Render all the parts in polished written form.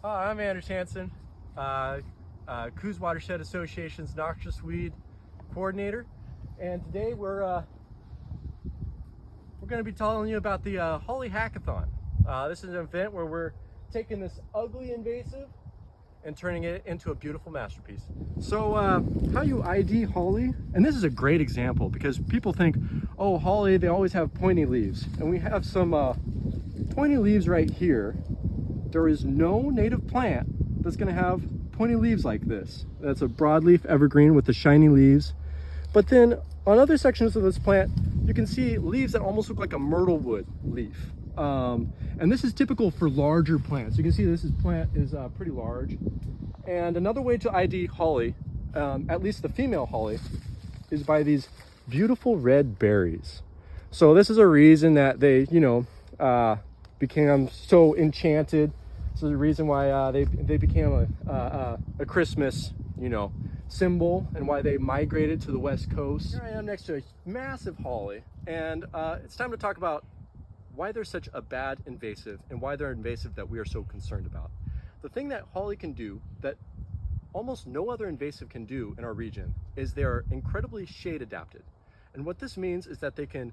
I'm Anders Hansen, Coos Watershed Association's Noxious Weed Coordinator, and today we're going to be telling you about the Holly Hack-A-Thon. This is an event where we're taking this ugly invasive and turning it into a beautiful masterpiece. So how you ID holly, and this is a great example because people think, oh, holly, they always have pointy leaves, and we have some pointy leaves right here. There is no native plant that's going to have pointy leaves like this. That's a broadleaf evergreen with the shiny leaves. But then on other sections of this plant, you can see leaves that almost look like a myrtle wood leaf. And this is typical for larger plants. You can see this plant is pretty large. And another way to ID holly, at least the female holly, is by these beautiful red berries. So this is a reason that they, became so enchanted. This is the reason why they became a Christmas, symbol, and why they migrated to the West Coast. Here I am next to a massive holly, and it's time to talk about why they're such a bad invasive and why they're invasive that we are so concerned about. The thing that holly can do that almost no other invasive can do in our region is they're incredibly shade adapted. And what this means is that they can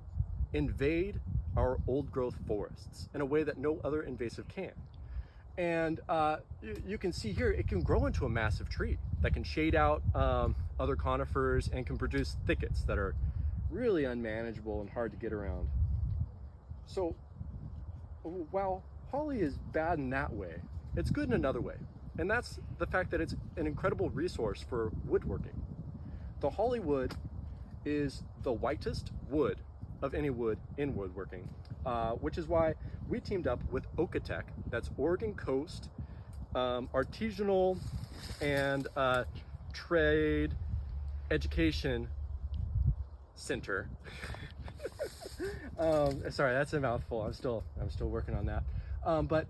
invade our old growth forests in a way that no other invasive can. And you can see here, it can grow into a massive tree that can shade out other conifers and can produce thickets that are really unmanageable and hard to get around. So while holly is bad in that way, it's good in another way. And that's the fact that it's an incredible resource for woodworking. The holly wood is the whitest wood of any wood in woodworking, which is why we teamed up with Okotek, that's Oregon Coast Artisanal and Trade Education Center. Sorry, that's a mouthful. I'm still working on that. But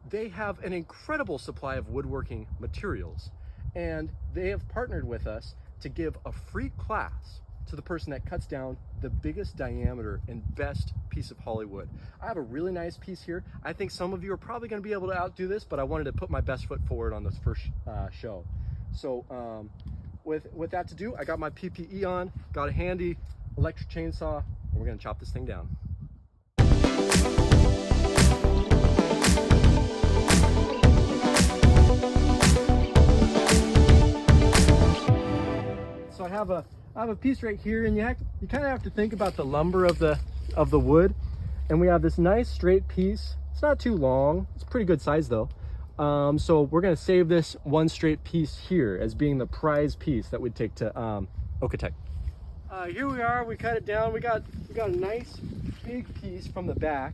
they have an incredible supply of woodworking materials, and they have partnered with us to give a free class to the person that cuts down the biggest diameter and best piece of holly wood. I have a really nice piece here. I think some of you are probably going to be able to outdo this, but I wanted to put my best foot forward on this first show. So with that to do, I got my PPE on, got a handy electric chainsaw, and we're going to chop this thing down. So I have a piece right here, and you kind of have to think about the lumber of the wood. And we have this nice straight piece. It's not too long. It's pretty good size though. So we're gonna save this one straight piece here as being the prize piece that we'd take to Okotek. Here we are. We cut it down. We got a nice big piece from the back.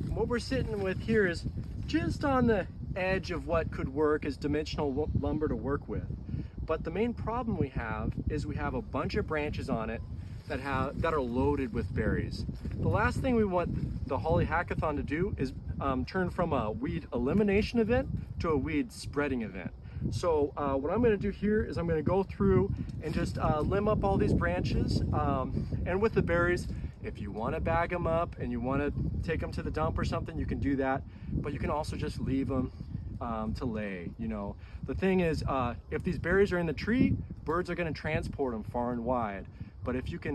And what we're sitting with here is just on the edge of what could work as dimensional lumber to work with. But the main problem we have is we have a bunch of branches on it that are loaded with berries. The last thing we want the Holly Hack-A-Thon to do is turn from a weed elimination event to a weed spreading event. So what I'm going to do here is I'm going to go through and just limb up all these branches, and with the berries, if you want to bag them up and you want to take them to the dump or something, you can do that, but you can also just leave them to lay. The thing is, if these berries are in the tree, birds are going to transport them far and wide. But if you can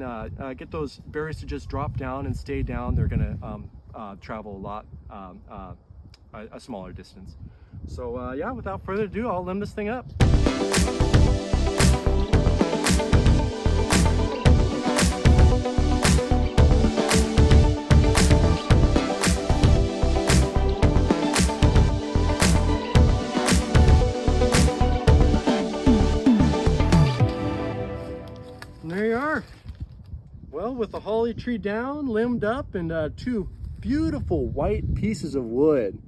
get those berries to just drop down and stay down, they're going to travel a lot, a smaller distance. So yeah, without further ado, I'll limb this thing up. And there you are. Well, with the holly tree down, limbed up, and two beautiful white pieces of wood,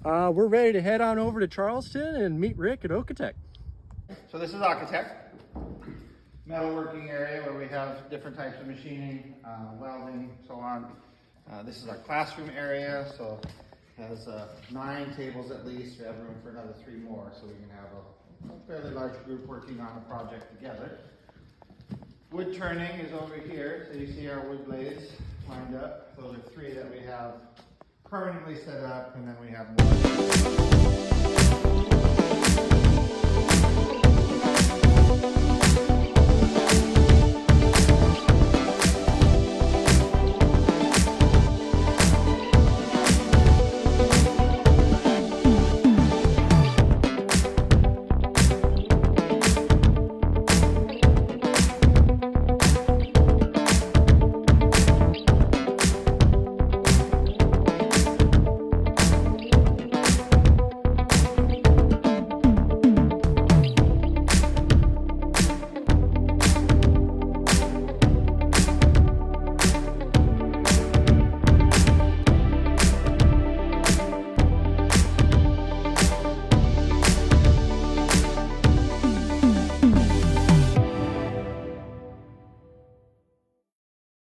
we're ready to head on over to Charleston and meet Rick at Okotek. So this is Hack-A-Thon, metalworking area where we have different types of machining, welding, so on. This is our classroom area, so it has 9 tables at least. We have room for another 3 more, so we can have a fairly large group working on a project together. Wood turning is over here, so you see our wood blades lined up. Those are 3 that we have permanently set up, and then we have more.